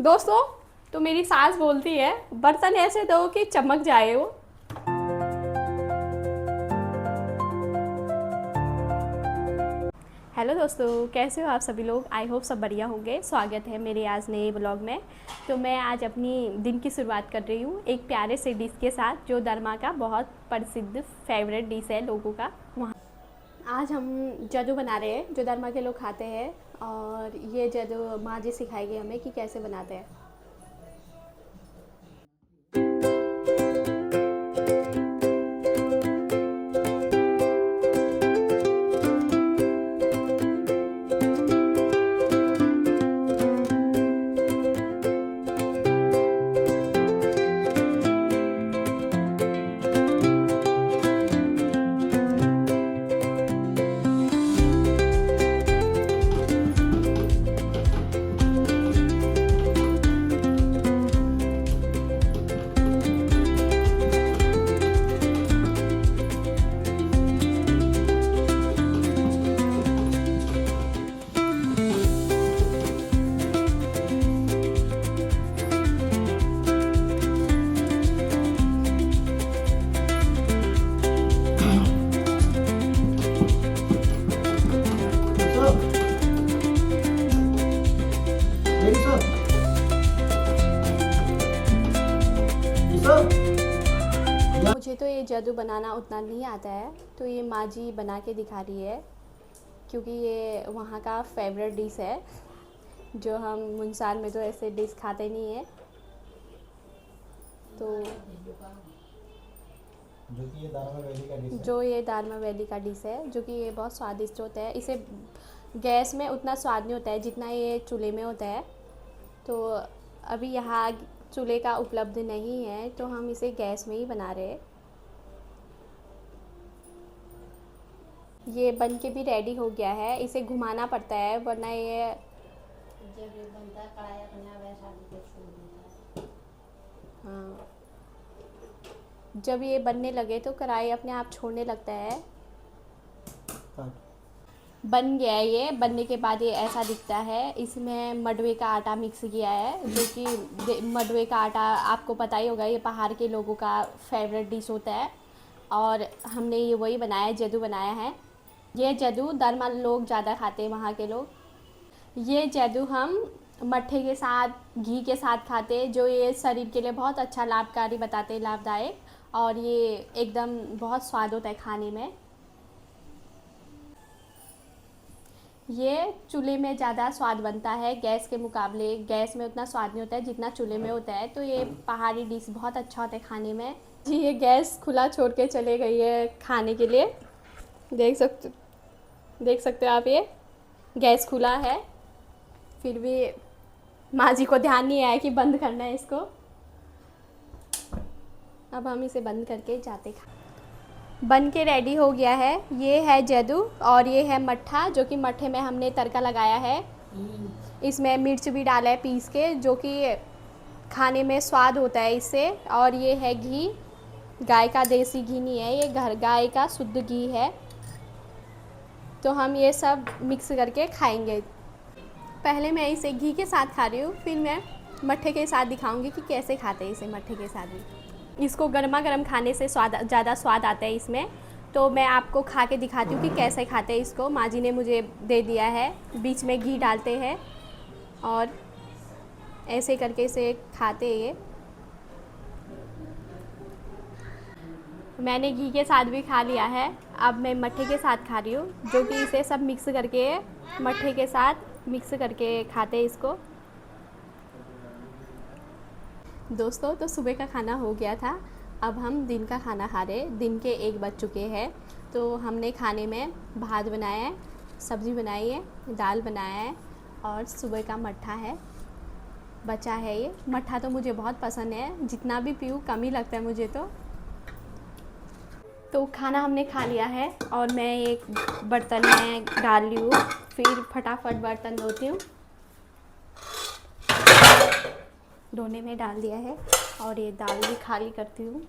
दोस्तों, तो मेरी सास बोलती है बर्तन ऐसे दो कि चमक जाए वो। हेलो दोस्तों, कैसे हो आप सभी लोग। आई होप सब बढ़िया होंगे। स्वागत है मेरे आज नए ब्लॉग में। तो मैं आज अपनी दिन की शुरुआत कर रही हूँ एक प्यारे से डिश के साथ, जो दरमा का बहुत प्रसिद्ध फेवरेट डिश है लोगों का। वहाँ आज हम जदू बना रहे हैं जो दरमा के लोग खाते हैं, और ये जदू माँ जी सिखाएगी हमें कि कैसे बनाते हैं। मुझे तो ये जादू बनाना उतना नहीं आता है, तो ये माँ जी बना के दिखा रही है, क्योंकि ये वहाँ का फेवरेट डिश है जो हम मुनस्यार में तो ऐसे डिश खाते नहीं है। तो जो ये दारमा वैली का डिश है, जो कि ये बहुत स्वादिष्ट होता है। इसे गैस में उतना स्वाद नहीं होता है जितना ये चूल्हे में होता है। तो अभी यहाँ चूल्हे का उपलब्ध नहीं है, तो हम इसे गैस में ही बना रहे हैं। ये बन के भी रेडी हो गया है। इसे घुमाना पड़ता है, वरना ये हाँ, जब ये बनने लगे तो कढ़ाई अपने आप छोड़ने लगता है। बन गया है। ये बनने के बाद ये ऐसा दिखता है। इसमें मडवे का आटा मिक्स किया है, जो कि मडवे का आटा आपको पता ही होगा, ये पहाड़ के लोगों का फेवरेट डिश होता है। और हमने ये वही बनाया है, जदू बनाया है। ये जदू दरमा लोग ज़्यादा खाते हैं, वहाँ के लोग। ये जदू हम मट्ठे के साथ, घी के साथ खाते हैं, जो ये शरीर के लिए बहुत अच्छा लाभकारी बताते हैं, लाभदायक। और ये एकदम बहुत स्वाद होता है खाने में। ये चूल्हे में ज़्यादा स्वाद बनता है गैस के मुकाबले। गैस में उतना स्वाद नहीं होता है जितना चूल्हे में होता है। तो ये पहाड़ी डिश बहुत अच्छा होता है खाने में। जी, ये गैस खुला छोड़ के चले गई है खाने के लिए। देख सकते हो आप, ये गैस खुला है, फिर भी माँ जी को ध्यान नहीं आया कि बंद करना है इसको। अब हम इसे बंद करके जाते खा। बन के रेडी हो गया है। ये है जदू और ये है मट्ठा, जो कि मट्ठे में हमने तड़का लगाया है। इसमें मिर्च भी डाला है पीस के, जो कि खाने में स्वाद होता है इससे। और ये है घी, गाय का देसी घी नहीं है, ये घर गाय का शुद्ध घी है। तो हम ये सब मिक्स करके खाएंगे। पहले मैं इसे घी के साथ खा रही हूँ, फिर मैं मट्ठे के साथ दिखाऊंगी कि कैसे खाते हैं इसे मट्ठे के साथ भी। इसको गर्मा गर्म खाने से ज़्यादा स्वाद आता है इसमें। तो मैं आपको खा के दिखाती हूँ कि कैसे खाते हैं इसको। माँ जी ने मुझे दे दिया है। बीच में घी डालते हैं और ऐसे करके इसे खाते हैं। ये मैंने घी के साथ भी खा लिया है। अब मैं मट्ठे के साथ खा रही हूँ, जो कि इसे सब मिक्स करके मट्ठे के साथ मिक्स करके खाते हैं इसको। दोस्तों, तो सुबह का खाना हो गया था। अब हम दिन का खाना खा रहे। दिन के 1 बज चुके हैं। तो हमने खाने में भात बनाया है, सब्ज़ी बनाई है, दाल बनाया है और सुबह का मट्ठा है बचा है। ये मट्ठा तो मुझे बहुत पसंद है, जितना भी पीऊँ कम ही लगता है मुझे। तो खाना हमने खा लिया है और मैं एक बर्तन में डाल ली हूँ। फिर फटाफट बर्तन धोती हूँ। धोने में डाल दिया है और ये दाल भी खाली करती हूँ।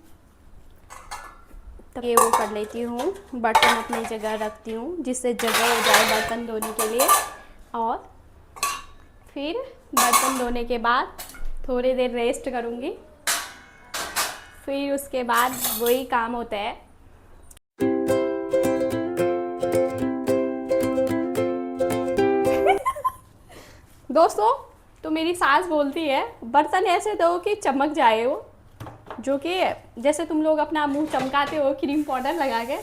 तो ये वो कर लेती हूँ, बर्तन अपनी जगह रखती हूँ, जिससे जगह हो जाए बर्तन धोने के लिए। और फिर बर्तन धोने के बाद थोड़ी देर रेस्ट करूँगी, फिर उसके बाद वही काम होता है। दोस्तों, तो मेरी सास बोलती है बर्तन ऐसे दो कि चमक जाए वो, जो कि जैसे तुम लोग अपना मुंह चमकाते हो क्रीम पाउडर लगा के,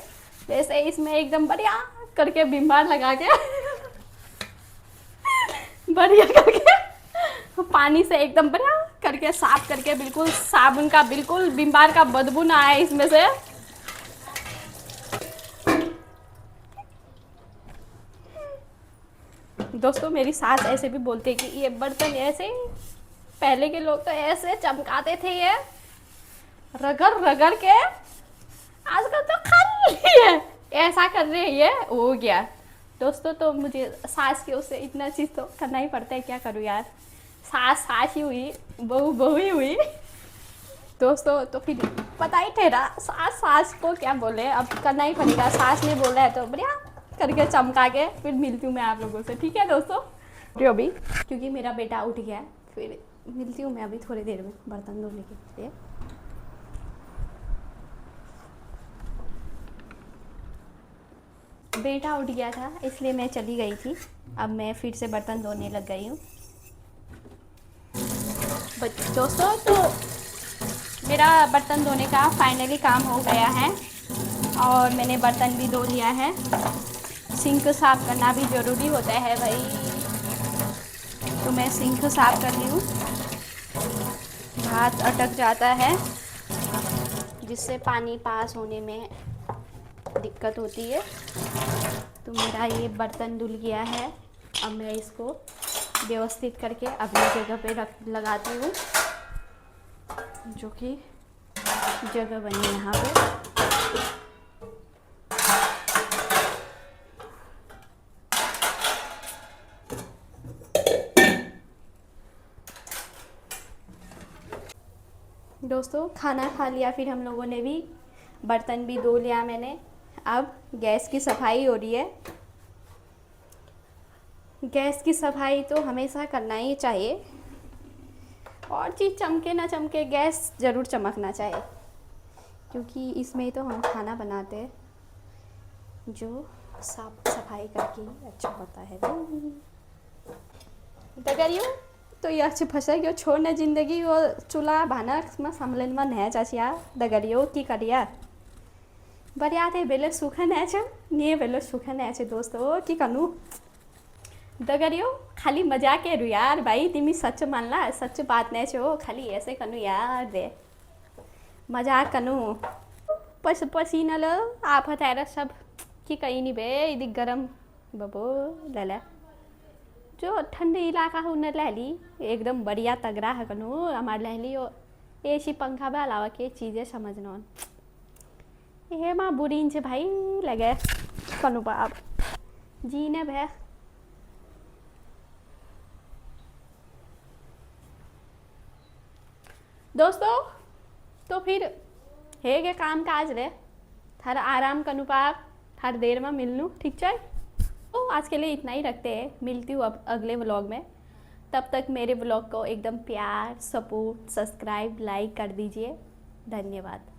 वैसे इसमें एकदम बढ़िया करके विम बार लगा के बढ़िया करके पानी से एकदम बढ़िया करके साफ करके, बिल्कुल साबुन का, बिल्कुल विम बार का बदबू ना आए इसमें से। दोस्तों, मेरी सास ऐसे भी बोलती है कि ये बर्तन ऐसे, पहले के लोग तो ऐसे चमकाते थे, ये रगड़ रगड़ के, आजकल तो खाली है ऐसा कर रहे हैं, ये हो गया। दोस्तों, तो मुझे सास के उससे इतना चीज़ तो करना ही पड़ता है, क्या करूँ यार, सास सास ही हुई, बहू बहू ही हुई। दोस्तों, तो फिर पता ही ठहरा सास सास को क्या बोले, अब करना ही पड़ेगा, सास ने बोला है तो बढ़िया करके चमका के फिर मिलती हूँ मैं आप लोगों से, ठीक है दोस्तों। जो अभी क्योंकि मेरा बेटा उठ गया है, फिर मिलती हूँ मैं अभी थोड़ी देर में बर्तन धोने के लिए। बेटा उठ गया था इसलिए मैं चली गई थी, अब मैं फिर से बर्तन धोने लग गई हूँ। दोस्तों, तो मेरा बर्तन धोने का फाइनली काम हो गया है और मैंने बर्तन भी धो लिया है। सिंक साफ़ करना भी ज़रूरी होता है भाई, तो मैं सिंक साफ़ कर ली हूँ। हाथ अटक जाता है जिससे पानी पास होने में दिक्कत होती है। तो मेरा ये बर्तन धुल गया है, अब मैं इसको व्यवस्थित करके अपनी जगह पे लगाती हूँ, जो कि जगह बनी है यहाँ पे। दोस्तों, खाना खा लिया, फिर हम लोगों ने भी बर्तन भी धो लिया मैंने। अब गैस की सफाई हो रही है। गैस की सफाई तो हमेशा करना ही चाहिए, और चीज़ चमके ना चमके गैस ज़रूर चमकना चाहिए, क्योंकि इसमें ही तो हम खाना बनाते हैं, जो साफ सफाई करके अच्छा होता है। तो करियो तो ये अच्छे फंसा क्यों छोड़ना जिंदगी वो चूल्हा भाना में सम्मेलन में नया चाचिया दगरियो की करिया बढ़िया थे बेले सुख नया छ नहीं बेले सुख नया छ दोस्तों की कनु दगरियो खाली मजाक है यार भाई, तिमी सच मानला, सच बात नहीं छो, खाली ऐसे कनु यार दे मजाक कनु पसीना लो आफत आएर सब कि कहीं नहीं बे इधर गरम बबो लला जो ठंडे इलाका हो न लहली एकदम बढ़िया तगड़ा है कनु हमारे लहली एसी पंखा में अलावा के चीज़ें समझना ये माँ बुरी से भाई लगे कनु बाप जी ने भै। दोस्तों, तो फिर है के काम काज रे थर आराम कनु पाप थर देर में मिलनू, ठीक है। तो आज के लिए इतना ही रखते हैं, मिलती हूँ अब अगले व्लॉग में। तब तक मेरे व्लॉग को एकदम प्यार, सपोर्ट, सब्सक्राइब, लाइक कर दीजिए। धन्यवाद।